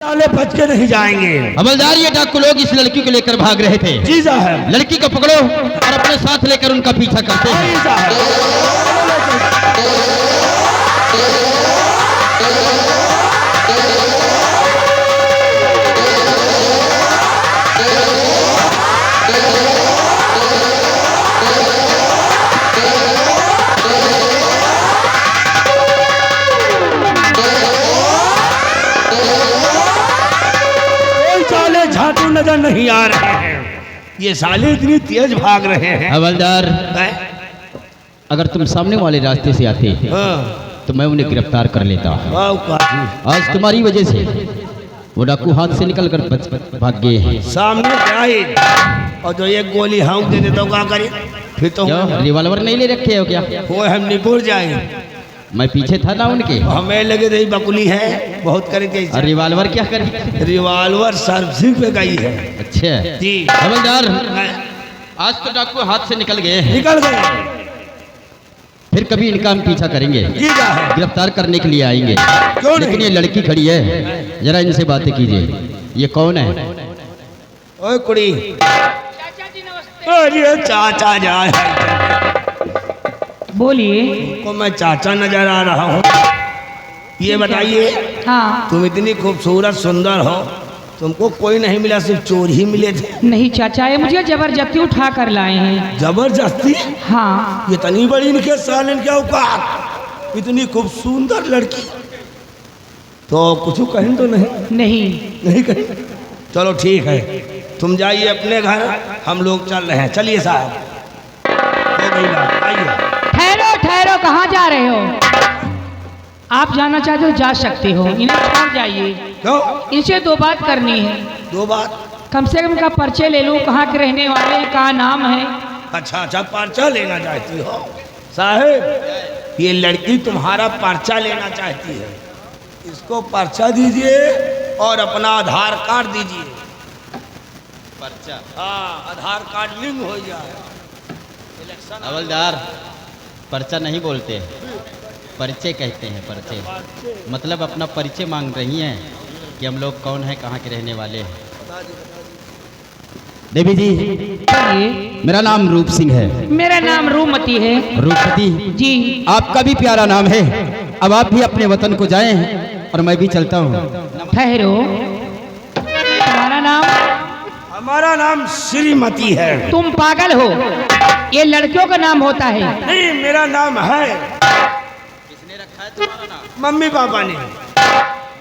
साले बच के नहीं जाएंगे। हवलदार, ये डाकू लोग इस लड़की को लेकर भाग रहे थे। जी साहब। लड़की को पकड़ो और अपने साथ लेकर उनका पीछा करते हैं। जी साहब। नजर नहीं आ रहे हैं, ये साले इतनी तेज भाग रहे हैं। हवलदार, अगर तुम सामने वाले रास्ते से आते तो मैं उन्हें गिरफ्तार कर लेता। आज तुम्हारी वजह से वो डाकू हाथ से निकल कर भाग गए हैं। सामने आए और जो एक गोली हाँ दे देता हूँ, क्या करें फिर? तो रिवॉल्वर नहीं ले रखे हो क्या? वो हम निपुर जाए। मैं पीछे था ना उनके, हमें लगे रही बकुली है बहुत करके। और रिवॉल्वर क्या करे? रिवॉल्वर सर्विसिंग पे गई है। अच्छा जी हवलदार, आज तो डाकू हाथ से निकल गए। फिर कभी इनका हम पीछा करेंगे, गिरफ्तार करने के लिए आएंगे। लेकिन ये लड़की खड़ी है, जरा इनसे बातें कीजिए। ये कौन है? ओए कुड़ी। चाचा जी नमस्ते। अरे चाचा जाए। बोलिए। को मैं चाचा नजर आ रहा हूँ। ये बताइए, हाँ, तुम इतनी खूबसूरत सुंदर हो, तुमको कोई नहीं मिला, सिर्फ चोर ही मिले थे? नहीं चाचा, ये मुझे जबरदस्ती उठा कर लाए हैं। जबरदस्ती? हाँ। इतनी बड़ी इनके साल इनके औकात, इतनी खूबसूरत लड़की, तो कुछ कहीं तो नहीं कहीं। चलो ठीक है, तुम जाइए अपने घर, हम लोग चल रहे हैं। चलिए साहब, हो गई बात, आइए। ठहरो, कहाँ जा रहे हो? आप जाना चाहते हो जा सकते हो, इन्हें छोड़ जाइए। क्यों? इनसे दो बात करनी है। दो बात? कम से कम का परिचय ले लूं, कहाँ के रहने वाले हैं, कहाँ नाम है। अच्छा, पर्चा लेना चाहती हो? साहब, ये लड़की तुम्हारा पर्चा लेना चाहती है। इसको पर्चा दीजिए और अपना आधार कार्ड दीजिए। पर्चा? हाँ, आधार कार्ड लिंक हो जाए। हवलदार, पर्चा नहीं बोलते, परिचय कहते हैं। परिचय मतलब अपना परिचय मांग रही हैं कि हम लोग कौन हैं, कहाँ के रहने वाले हैं। देवी जी, मेरा नाम रूप सिंह है। मेरा नाम रूपमती है। रूपमती जी। आपका भी प्यारा नाम है। अब आप भी अपने वतन को जाएं और मैं भी चलता हूँ। ठहरो, तुम्हारा नाम? हमारा नाम श्रीमती है। तुम पागल हो, ये लड़कियों का नाम होता है। नहीं, मेरा नाम है। किसने रखा है तुम्हारा नाम? मम्मी पापा ने।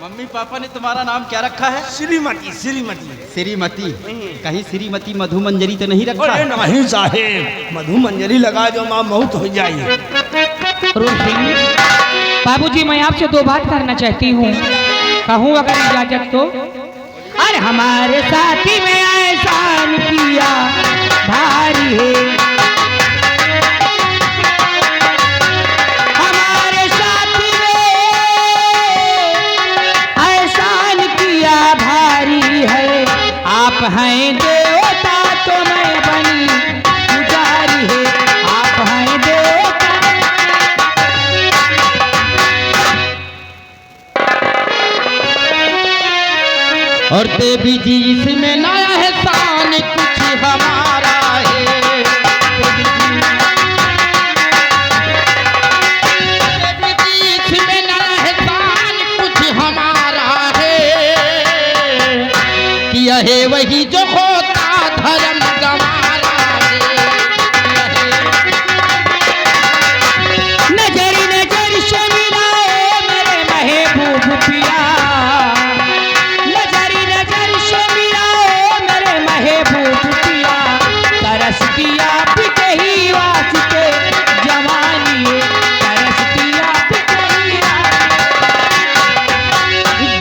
मम्मी पापा ने तुम्हारा नाम क्या रखा है? श्रीमती। श्रीमती? कहीं श्रीमती मधुमंजरी तो नहीं रखा? अरे नहीं साहेब, मधुमंजरी लगा जो माँ बहुत हो जाए। बाबूजी, मैं आपसे दो बात करना चाहती हूँ, कहूँ अगर इजाजत तो? अरे हमारे साथी में एहसान किया भारी है, हमारे साथी में एहसान किया भारी है। आप हैं देवता तो मैं बनी पुजारी है, आप हैं देवता। और देवी जी इसमें नया है शान कुछ हमारा है। देवी जी इसमें नया है शान कुछ हमारा है, किया है वही जो होता धर्म गंवारा है। नजर नजर से मिलाए मेरे महबूब पिया, तरस दिया पिते ही वास्ते जवानी, तरस दिया पिते ही।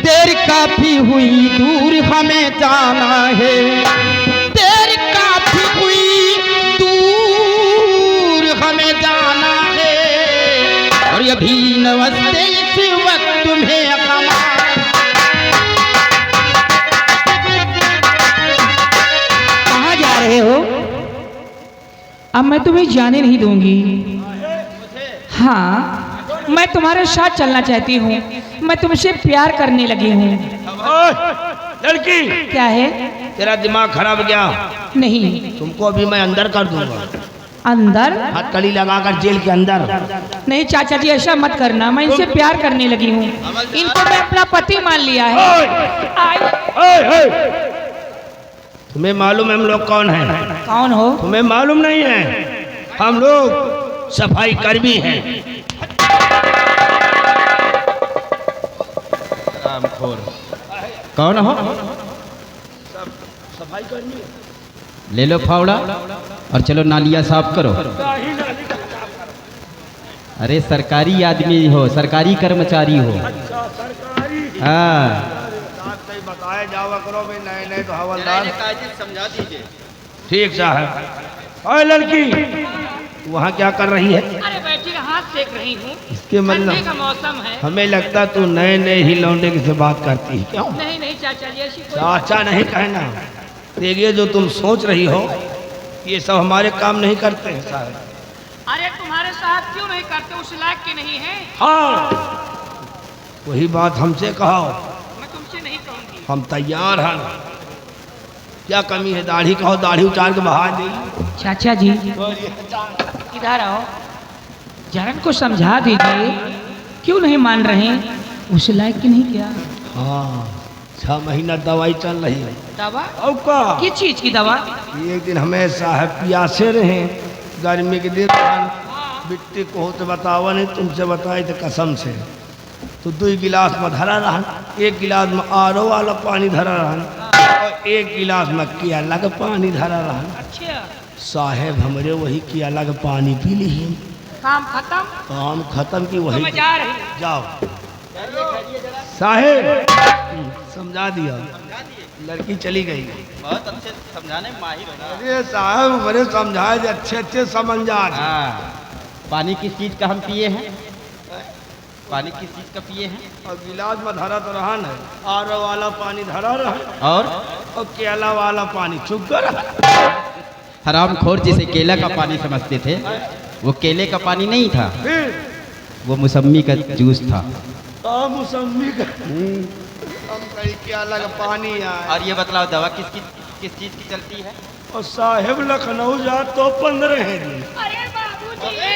देर काफी हुई दूर हमें जाना है, देर काफी हुई दूर हमें जाना है, और अभी नमस्ते इस वक्त तुम्हें कमा। कहाँ जा रहे हो? अब मैं तुम्हें जाने नहीं दूंगी। हाँ, मैं तुम्हारे साथ चलना चाहती हूँ, मैं तुमसे प्यार करने लगी हूँ। ओए, लड़की क्या है? तेरा दिमाग खराब गया? नहीं। तुमको अभी मैं अंदर कर दूंगा, अंदर? हथकड़ी लगाकर जेल के अंदर। नहीं चाचा जी, ऐसा मत करना, मैं इनसे प्यार करने लगी हूँ, इनको मैं अपना पति मान लिया है। तुम्हें मालूम है हम लोग कौन हैं? कौन हो? तुम्हें मालूम नहीं है? हम लोग सफाई कर्मी हैं। कौन हो? सफाई कर्मी। ले लो फावड़ा और चलो नालियाँ साफ करो। अरे सरकारी आदमी हो, सरकारी कर्मचारी हो। हाँ बताया जावा करो भाई, नए नए तो हवलदार समझा दीजिए। ठीक साहब। ओए लड़की, वहाँ क्या कर रही है? अरे बैठी हाथ सेक रही हूँ, इसके मतलब का मौसम है। हमें लगता तू नए नए ही लौंडे से बात करती है। क्यों? नहीं नहीं चाचा जी, ऐसी कोई चाचा नहीं कहना। देखिए जो तुम सोच रही हो ये सब हमारे काम नहीं करते हैं साहब। अरे तुम्हारे साथ क्यों नहीं करते? उस लायक के नहीं है। हाँ वही बात हमसे कहो, मैं तुमसे नहीं कहूँगी। हम तैयार हैं। क्या कमी है? दाढ़ी कहो, दाढ़ी उतार के बहा दी। चाचा जी इधर आओ, जरा को समझा दीजिए, क्यों नहीं मान रहे? उस लायक की नहीं क्या? हाँ 6 महीना दवाई चल रही है। दवा? और का किस चीज की दवा? एक दिन हमें साहब पियासे रहे, गर्मी के दिन बिट्टी को तो बतावा नहीं, तुमसे बताई तो कसम से। तो 2 गिलास में धरा रहा, 1 गिलास में आरो वाला पानी धरा रहा और 1 गिलास में की अलग पानी धरा रहा। अच्छा साहेब हमरे वही की अलग पानी पी ली। काम खत्म? काम खत्म की वही। मैं जा रही। जाओ साहेब, समझा दिया। लड़की चली गई। बहुत अच्छे समझाने में माहिर हो। अरे साहब हमारे समझाए थे, अच्छे अच्छे समझा। पानी किस चीज का हम पिए हैं? पानी किस चीज का पिए हैं? और गिलास में धरा तो रहा है, आरो वाला पानी धरा रहा और केला वाला पानी चुप कर। हरामखोर जिसे केला का पानी समझते थे, वो केले का पानी नहीं था, वो मौसमी का जूस था। मौसमी का हम कहीं के अलग पानी आए। और ये बतलाओ दवा किस चीज की चलती है? और साहेब लखनऊ जा तो 15 दिन। अरे बाबूजी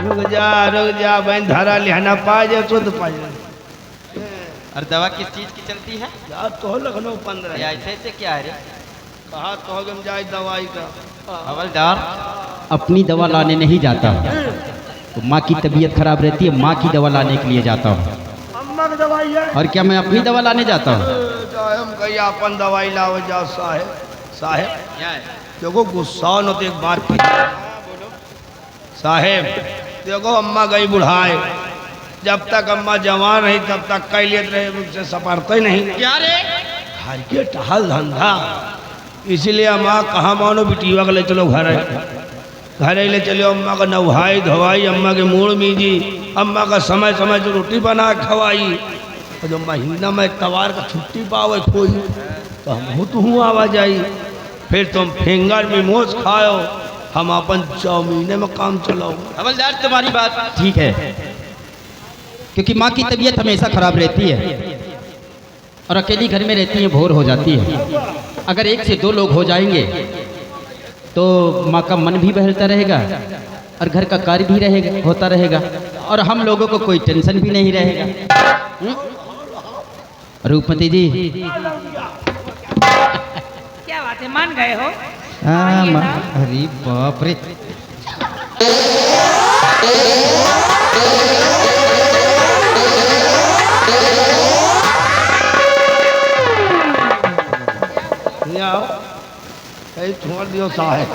रुक जा बहन, धरा लिहाना पाए शुद्ध पाए। और दवा किस चीज की चलती है? जा तो लखनऊ 15। ऐसे क्या है रे? कहा तो हम जाए दवाई का। हवलदार अपनी दवा लाने नहीं जाता हूँ, तो माँ की तबीयत खराब रहती है, माँ की दवा लाने के लिए जाता हूँ। अम्मा की दवाई है? और क्या मैं अपनी दवा लाने जाता हूँ? हम कहीं अपन दवाई लाओ जाओ। साहेब देखो गुस्सा न तो एक बात की। साहेब देखो अम्मा गई बुढ़ाए, जब तक अम्मा जवान रही तब तक कई लेते रहे, मुझसे सपरते नहीं। क्या रे? घर के टहल धंधा, इसीलिए अम्मा कहाँ मानो बिटिया के ले चलो घर ले चलो। अम्मा का नहाई धोवाई, अम्मा के मूड मीजी, अम्मा का समय समय से रोटी बना खवाई। और जब महीना में तवार का छुट्टी पावे कोई तो हम तो हूँ आवाजाई। फिर तुम फिंगर मिमोज खाओ, हम अपन 6 महीने में काम चलाओ। हवलदार तुम्हारी बात ठीक है, क्योंकि माँ की तबीयत हमेशा खराब रहती है और अकेली घर में रहती है, बोर हो जाती है। अगर 1 से 2 लोग हो जाएंगे तो माँ का मन भी बहलता रहेगा और घर का कार्य भी रहेगा, होता रहेगा, और हम लोगों को कोई टेंशन भी नहीं रहेगा। रूपमती जी क्या बात है, मान गए हो? अरे बाप रे। छोड़ दियो साहेब,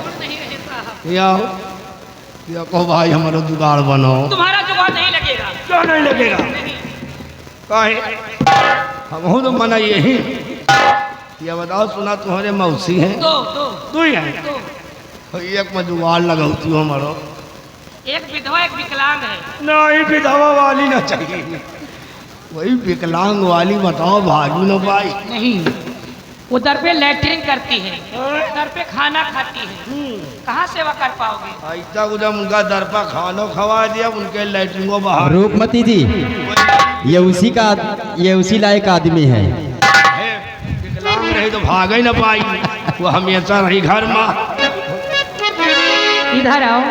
देखो भाई हमारा जुगाड़ बनो। तुम्हारा जुगाड़ नहीं लगेगा। क्यों नहीं लगेगा? काहे? हम तो मना यही। ये बताओ, सुना तुम्हारे मौसी हैं? 2 ही हैं। तो एक में जुगाड़ लगाती हो हमारो। एक विधवा एक विकलांग है। नहीं विधवा वाली ना चाहिए, वही विकलांग वाली बताओ भागी न भाई। नहीं वो दर पे लैट्रिन करती है, दर पे खाना खाती है, कहाँ सेवा कर पाओगे? ऐसा उधर उनका दरपा खानो खवा दिया, उनके लैट्रिन को बाहर। रूपमती जी, ये उसी लायक आदमी है। विकलांग रही तो भाग ही ना पाई, वो हमेशा रही घर में। इधर आओ,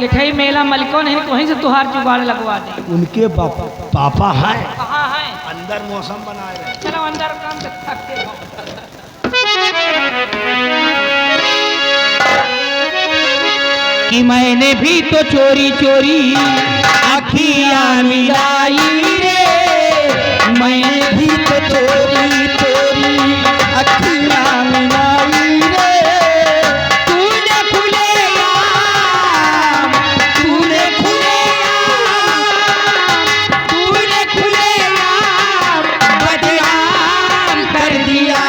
ये ठई मेला मलिको नहीं तो वहीं से तुहार जुगाड़ लगवा दे। उनके पापा है कहाँ है? अंदर मौसम बनाए रहे। चलो अंदर काम सकते हो। कि मैंने भी तो चोरी चोरी अखियां मिलाई रे, मैंने भी तो चोरी चोरी अखियां मिलाई रे। तूने खुलेआम बदनाम कर दिया।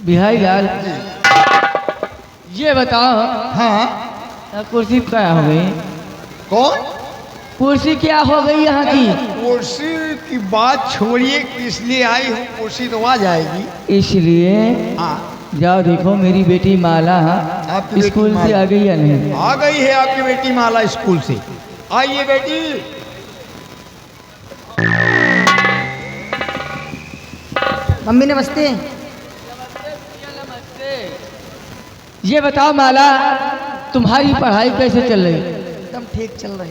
बिहारी लाल, ये बताओ, हाँ, कुर्सी क्या हो गई? कौन? कुर्सी क्या हो गई यहाँ की? कुर्सी की बात छोड़िए, किस लिए आई हूँ, कुर्सी तो आ जाएगी। इसलिए हाँ, जाओ देखो मेरी बेटी माला आपकी बेटी स्कूल से माला आ गई या नहीं? आ गई है आपकी बेटी माला स्कूल से। आइए बेटी। मम्मी नमस्ते। ये बताओ माला, तुम्हारी पढ़ाई कैसे चल रही? एकदम ठीक चल रही।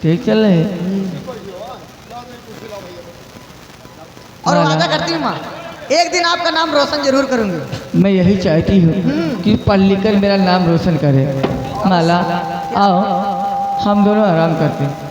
ठीक चल रही? और वादा करती हूँ माँ, एक दिन आपका नाम रोशन जरूर करूंगी। मैं यही चाहती हूँ कि पढ़ लिख कर मेरा नाम रोशन करे। माला आओ, हम दोनों आराम करते हैं।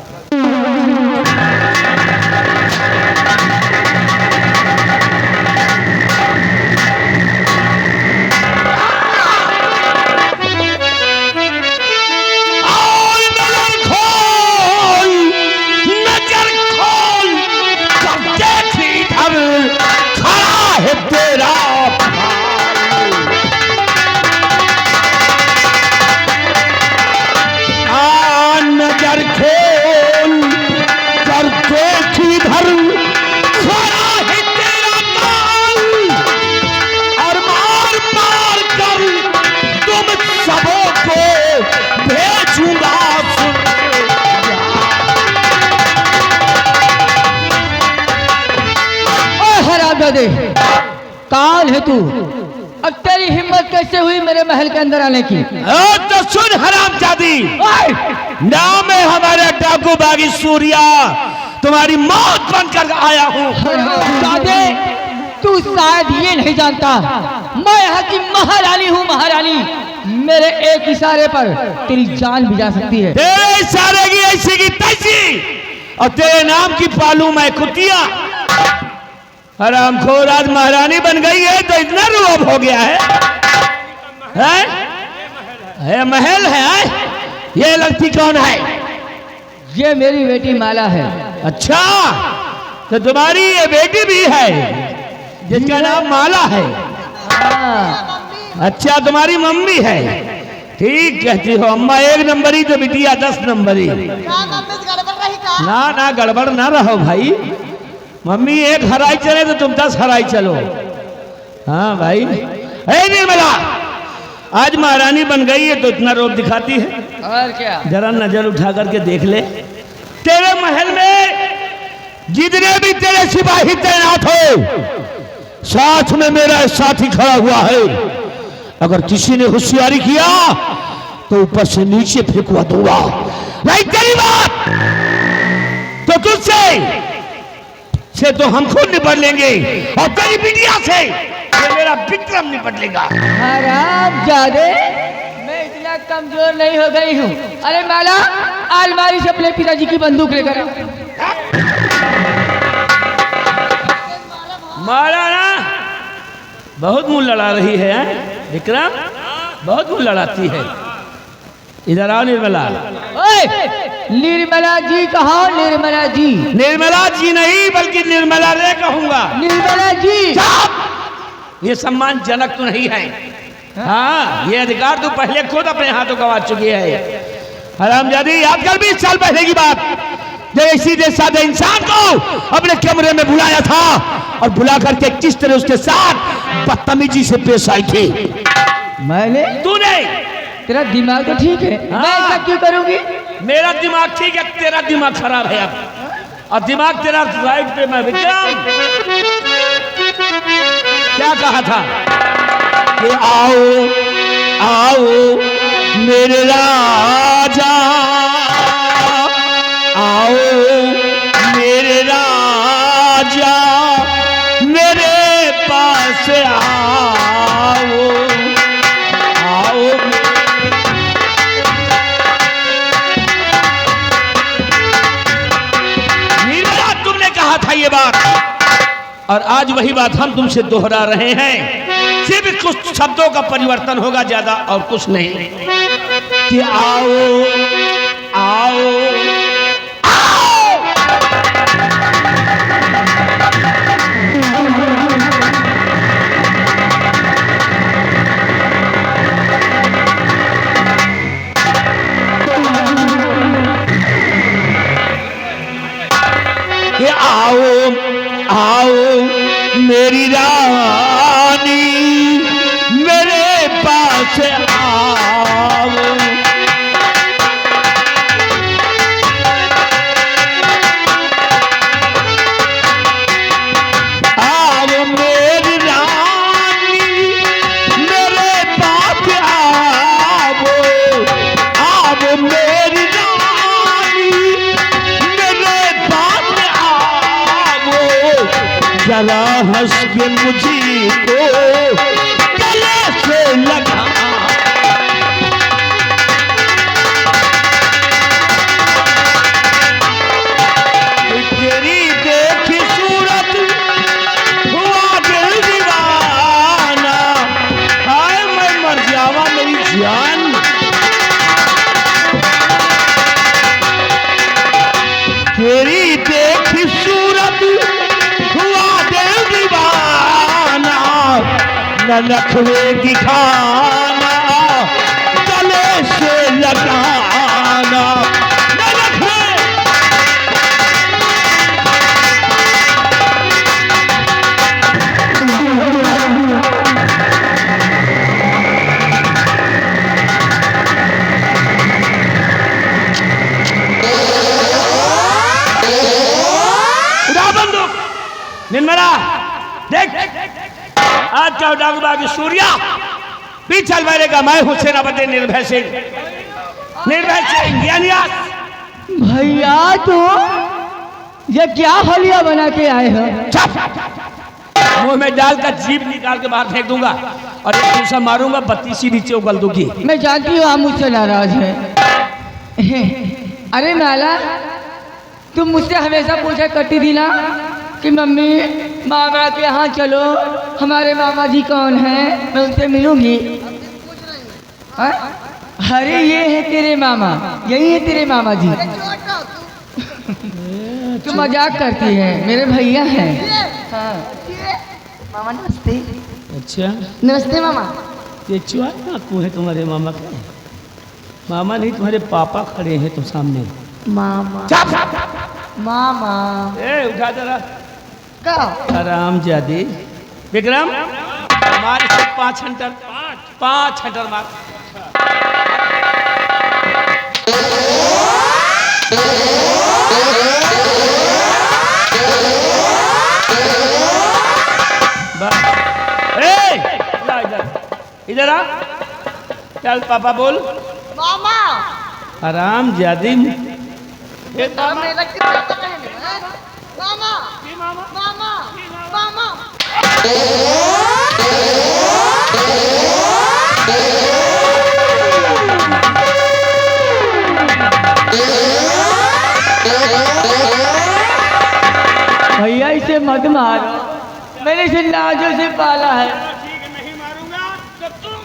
दे कौन है तू? अब तेरी हिम्मत कैसे हुई मेरे महल के अंदर आने की? तो सुन हरामजादी, नाम है हमारा डाकू बागी सूर्या, तुम्हारी मौत बनकर आया हूँ। दादे, तू शायद ये नहीं जानता, मैं यहाँ की महारानी हूँ, महारानी। मेरे एक इशारे पर तेरी जान भी जा सकती है। तेरे इशारे की ऐसी की तैसी, और तेरे नाम की पालू मैं कुतिया। हरामखोर आज महारानी बन गई है तो इतना रुआब हो गया है? महल है? ये लड़की कौन है? ये मेरी बेटी माला है। अच्छा, तो तुम्हारी ये बेटी भी है जिसका नाम माला है? अच्छा, तुम्हारी मम्मी है। ठीक कहती हो अम्मा, 1 नंबरी तो बिटिया 10 नंबरी। ना ना गड़बड़ ना रहो भाई, मम्मी 1 हराई चले तो तुम 10 हराई चलो। हाँ भाई। निर्मला, आज महारानी बन गई है तो इतना रोब दिखाती है। और क्या? जरा नजर उठा करके देख ले, तेरे महल में जितने भी तेरे सिपाही तैनात हो, साथ में मेरा साथी खड़ा हुआ है। अगर किसी ने होशियारी किया तो ऊपर से नीचे फेंकवा दूंगा। नहीं तेरी बात तो तुझसे तो हम खुद निपट लेंगे, और तेरी बिटिया से मेरा विक्रम निपट लेगा। हरामजादे, मैं इतना कमजोर नहीं हो गई हूँ। अरे माला, अलमारी से अपने पिताजी की बंदूक लेकर आओ। माला ना बहुत मुंह लड़ा रही है विक्रम, बहुत मुंह लड़ाती है। इधर आओ निर्मला। ओए, निर्मला जी कहो, निर्मला जी। निर्मला जी नहीं बल्कि निर्मला रे कहूंगा। निर्मला जी। ये सम्मानजनक तो नहीं है। हाँ, ये अधिकार तो पहले खुद अपने हाथों गंवा चुकी है। हरामजादी, याद कर 20 साल पहले की बात, जब इसी सादे इंसान को अपने कमरे में बुलाया था और बुला करके किस तरह उसके साथ बदतमीजी से पेश आई थी। मैंने? तूने? तेरा दिमाग तो ठीक है। हाँ। मैं ऐसा क्यों करूंगी? मेरा दिमाग ठीक है, तेरा दिमाग खराब है अब, और दिमाग तेरा राइट पे। मैं विक्रम क्या कहा था कि आओ आओ मेरे राजा, आओ मेरे राजा, मेरे पास आओ आओ। निर्मला, तुमने कहा था ये बात, और आज वही बात हम तुमसे दोहरा रहे हैं। सिर्फ कुछ शब्दों का परिवर्तन होगा, ज्यादा और कुछ नहीं। कि आओ आओ आओ। कि आओ आओ मेरी रानी, मेरे पास आओ। आओ मेरी रानी, मेरे पास आओ। आओ मेरी रानी, मेरे पास आओ। जरा हंस के मुझको गले से लगा। तेरी देखी सूरत हुआ दिल दीवाना। हाय मैं मर जावा मेरी जान। तेरी देखी सूरत हुआ दिल दीवाना। न नखरे दिखाना, गले से लगाना। न नखरे। निर्मला देख, आज क्या डाकूबा की सूर्या पीछल मारेगा। मैं हूं सेनापति निर्भय सिंह, निर्भय सिंह यानियास। भैया तो ये क्या हलिया बना के आए हो? मुंह में डालकर जीभ निकाल के बाहर फेंक दूंगा, और एक दूसरा मारूंगा, 32 नीचे उगल दूंगी। मैं जानती हूँ आप मुझसे नाराज हैं। अरे नाला, तुम मुझसे हमेशा पूछा करती थी ना कि मम्मी मामा के यहाँ चलो, हमारे मामा जी कौन हैं, मैं उनसे मिलूंगी। हाँ? अरे ये है तेरे मामा, यही है तेरे मामा जी। तुम मजाक करती है, मेरे भैया हैं। हाँ। मामा नमस्ते। अच्छा, नमस्ते मामा। ये चुआ है तुम्हारे मामा का? मामा नहीं, तुम्हारे पापा खड़े हैं तुम सामने। मामा मामा उठा जरा। का आराम जादी। विक्रम, हमारे से 5 हंटर, 5 हंटर मार। इधर आ, चल पापा बोल। मामा आराम ज्यादा। मामा मामा मामा भैया इसे मत मारो, मैंने इसे लाजों से पाला है। नहीं मारूंगा तो तुम।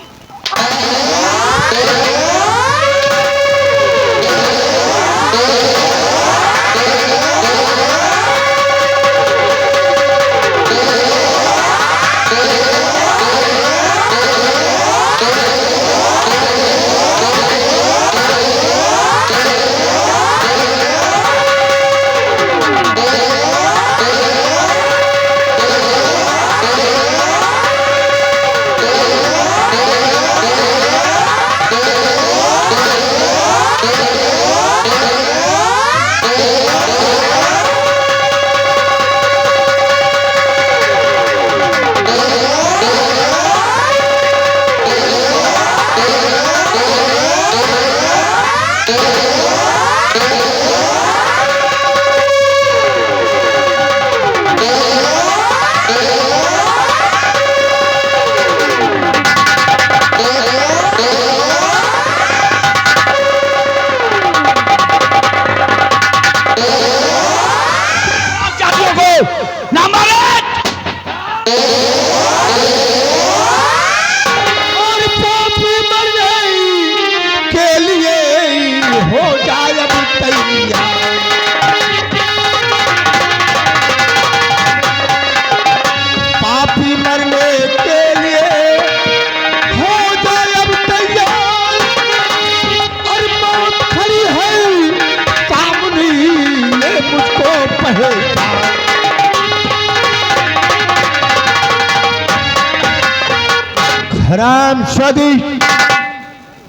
हराम शादी,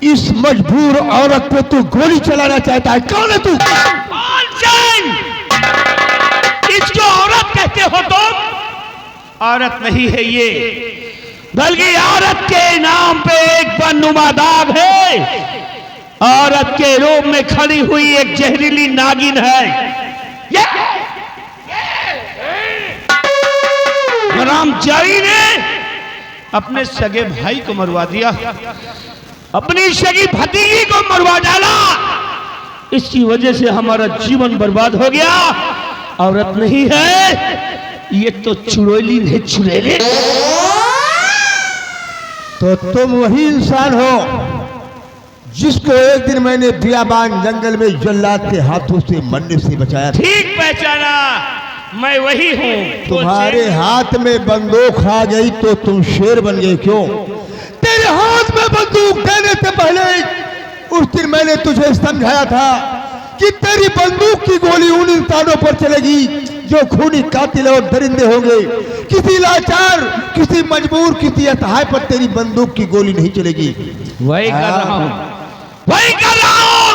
इस मजबूर औरत पे तू गोली चलाना चाहता है? कौन है तू? इसको औरत कहते हो तुम? औरत नहीं है ये, बल्कि औरत के नाम पे एक बननुमा दाग है। औरत के रूप में खड़ी हुई एक जहरीली नागिन है। हरामजादी ने अपने सगे भाई को मरवा दिया, अपनी सगी भतीजी को मरवा डाला। इसकी वजह से हमारा जीवन बर्बाद हो गया। औरत नहीं है ये तो चुड़ैली है, चुड़ैली। तो तुम वही इंसान हो जिसको एक दिन मैंने बियाबान जंगल में जल्लाद के हाथों से मरने से बचाया था। ठीक पहचाना, मैं वही हूँ। तुम्हारे हाथ में बंदूक आ गई तो तुम शेर बन गए। क्यों? तेरे हाथ में बंदूक देने से पहले उस दिन मैंने तुझे समझाया था कि तेरी बंदूक की गोली उन इंसानों पर चलेगी जो खूनी कातिल और दरिंदे होंगे। किसी लाचार, किसी मजबूर, किसी असहाय पर तेरी बंदूक की गोली नहीं चलेगी। वही कर रहा हूँ, वही कर रहा हूँ,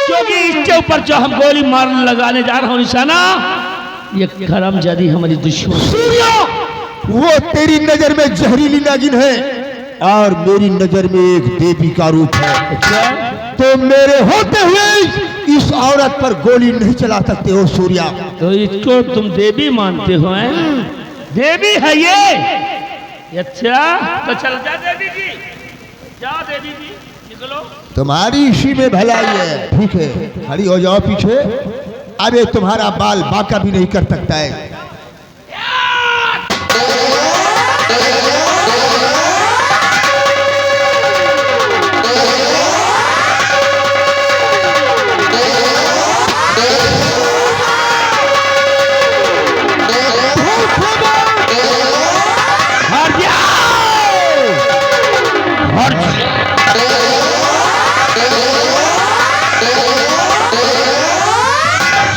क्योंकि इसके ऊपर जो हम गोली मारने लगाने जा रहा हूँ निशाना, ये हरामजादी हमारी दुश्मन। सूर्या, वो तेरी नजर में जहरीली नागिन है और मेरी नजर में एक देवी का रूप है। तो मेरे होते हुए इस औरत पर गोली नहीं चला सकते हो सूर्या। तो इसको तुम देवी मानते हो? हैं? देवी है ये? अच्छा तो चल जा देवी जी, जाओ देवी जी, निकलो। तुम्हारी इसी में भलाई है। ठीक है, खड़ी हो जाओ पीछे। अबे तुम्हारा बाल बांका भी नहीं कर सकता है।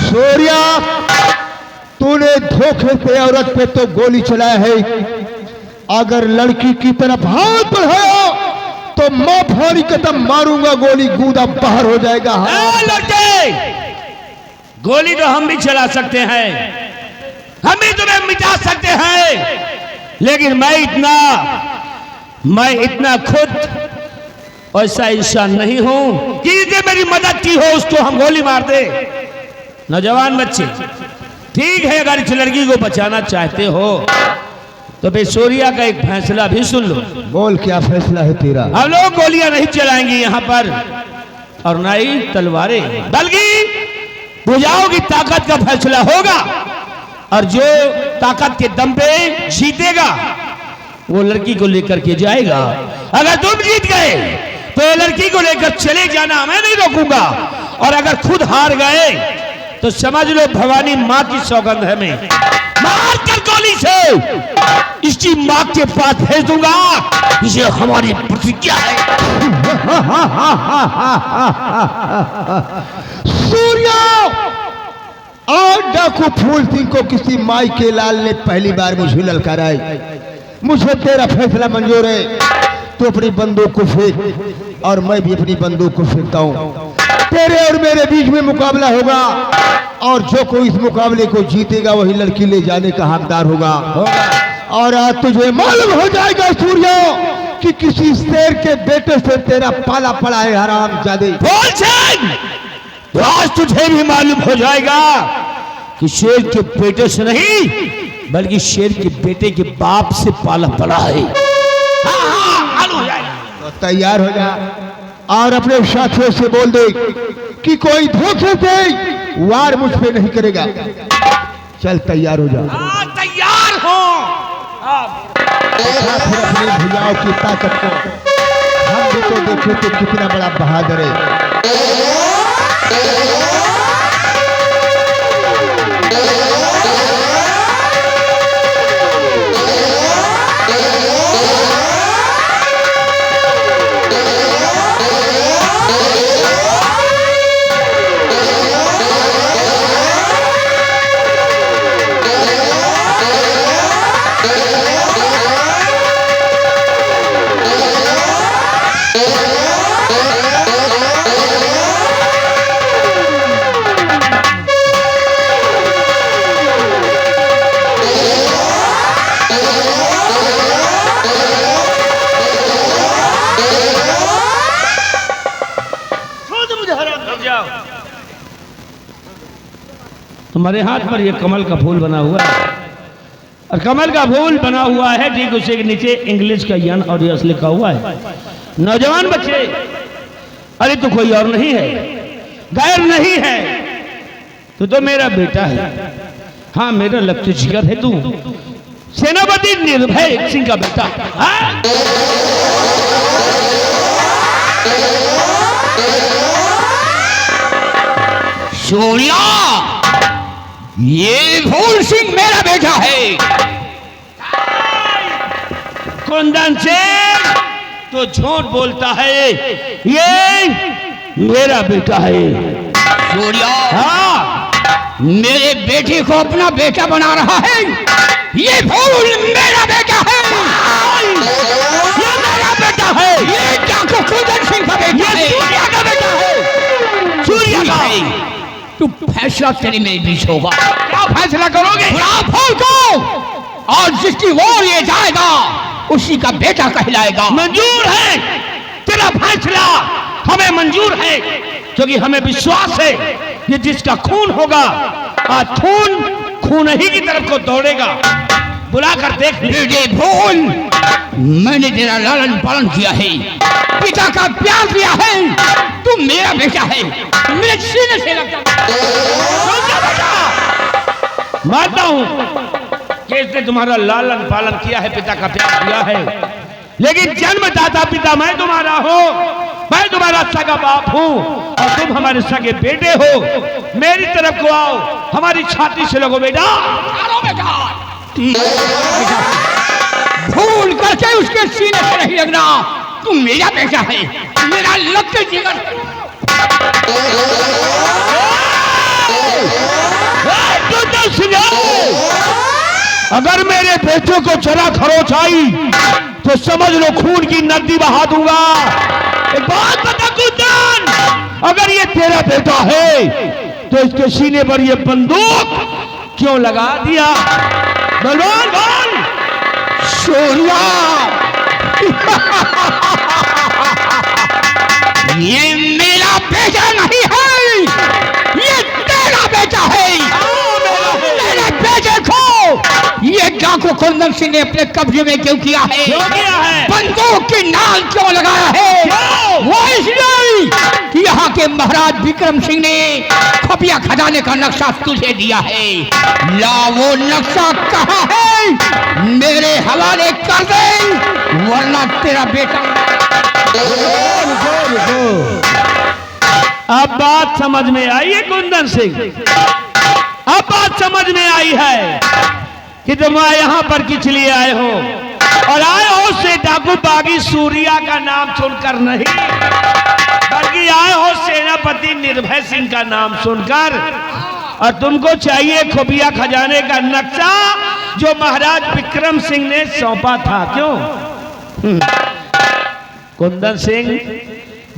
सूर्या, तूने धोखे से औरत पे तो गोली चलाया है। अगर लड़की की तरफ हाथ बढ़ाया तो मां भारी कदम मारूंगा, गोली गूदा बाहर हो जाएगा। लड़के, गोली तो हम भी चला सकते हैं, हम भी तुम्हें मिटा सकते हैं, लेकिन मैं इतना मैं इतना खुद ऐसा इंसान नहीं हूं कि जिसने मेरी मदद की हो उसको हम गोली मार दे। नौजवान बच्चे, ठीक है, अगर इस लड़की को बचाना चाहते हो तो बेशोरिया का एक फैसला भी सुन लो। बोल, क्या फैसला है तेरा? हम लोग गोलियां नहीं चलाएंगे यहाँ पर और ना ही तलवारें, बल्कि भुजाओं की ताकत का फैसला होगा और जो ताकत के दम पे जीतेगा वो लड़की को लेकर के जाएगा। अगर तुम जीत गए तो लड़की को लेकर चले जाना, मैं नहीं रोकूंगा, और अगर खुद हार गए तो समझ लो भवानी माँ की सौगंध है, मैं मार कर गोली से इसकी माँ के पास भेज दूंगा। ये हमारी प्रतिज्ञा है। सूर्या और डाकू फूल सिंह को किसी माई के लाल ने पहली बार मुझे ललकाराई। मुझे तेरा फैसला मंजूर है, तो अपनी बंदूक को फेंक और मैं भी अपनी बंदूक को फेंकता हूँ। तेरे और मेरे बीच में मुकाबला होगा और जो कोई इस मुकाबले को जीतेगा वही लड़की ले जाने का हकदार होगा। और आज तुझे मालूम हो जाएगा सूर्या कि किसी शेर के बेटे से तेरा पाला पड़ा है हरामजादे। बोल सिंह, आज तुझे भी मालूम हो जाएगा कि शेर के बेटे से नहीं बल्कि शेर के बेटे के बाप से पाला पड़ा है। हाँ, मालूम हो जाएगा। तो तैयार हो जा और अपने साथियों से बोल दे कि कोई धोखे से वार मुझ पे नहीं करेगा। चल तैयार हो जा। तैयार हो। फिर अपनी भुजाओं की ताकत को हम भी तो देखे तो कितना बड़ा बहादुर है। तुम्हारे हाथ पर ये कमल का फूल बना हुआ है और कमल का फूल बना हुआ है, ठीक उसे के नीचे इंग्लिश का यन और यस लिखा हुआ है। नौजवान बच्चे, अरे तो कोई और नहीं है, गैर नहीं है, तो मेरा बेटा है। हाँ, मेरा लक्ष्य जिगर है, तू सेनापति निर्भय सिंह का बेटा। सूर्या, ये फूल सिंह मेरा बेटा है। कुंदन सिंह तो झूठ बोलता है, ये मेरा बेटा है। सूर्या, हाँ, मेरे बेटे को अपना बेटा बना रहा है। ये फूल मेरा बेटा है। ये मेरा बेटा है। ये डाकू कुंदन सिंह का बेटा है। सूर्या का बेटा है। सूर्या का। तू फैसला तेरे मेरे बीच होगा। क्या फैसला करोगे? फूल को और जिसकी ओर ये जाएगा उसी का बेटा कहलाएगा। मंजूर है तेरा फैसला, हमें मंजूर है, क्योंकि हमें विश्वास है कि जिसका खून होगा आज खून ही की तरफ को दौड़ेगा। बुलाकर देख ले। फूल, मैंने तेरा लालन पालन किया है, पिता का प्यार दिया है, तू मेरा बेटा है, मेरे सीने से लगता। मानता हूं कि इसने तुम्हारा लालन पालन किया है, पिता का प्यार दिया है, लेकिन जन्मदाता पिता मैं तुम्हारा हूं, मैं तुम्हारा सगा बाप हूं और तुम हमारे सगे बेटे हो। मेरी तरफ को आओ, हमारी छाती से लगो बेटा। भूल करके उसके सीने से नहीं लगना, तू मेरा बेटा है, मेरा लक्ष्य जिगर। अगर मेरे बेटों को जरा खरोच आई तो समझ लो खून की नदी बहा दूंगा। एक बात बता कुंदन, अगर ये तेरा बेटा है तो इसके सीने पर ये बंदूक क्यों लगा दिया? बोल बोल बोल। सूर्या ये मेरा बेटा नहीं है, ये तेरा बेटा है। मेरे बेटे को ये डाकू कुंदन सिंह ने अपने कब्जे में क्यों किया है? बंदूक की नाल क्यों लगाया है? वो इसलिए कि यहाँ के महाराज विक्रम सिंह ने खुफिया खजाने का नक्शा तुझे दिया है। ला वो नक्शा कहाँ है? मेरे हवाले कर दे, वरना तेरा बेटा। अब बात समझ में आई है कुंदन सिंह, अब बात समझ में आई है कि तुम यहाँ पर किस लिए आए हो, और आए हो से डाकू बागी सूर्या का नाम सुनकर नहीं, बल्कि आए हो सेनापति निर्भय सिंह का नाम सुनकर। और तुमको चाहिए खुफिया खजाने का नक्शा जो महाराज विक्रम सिंह ने सौंपा था। क्यों कुंदन सिंह,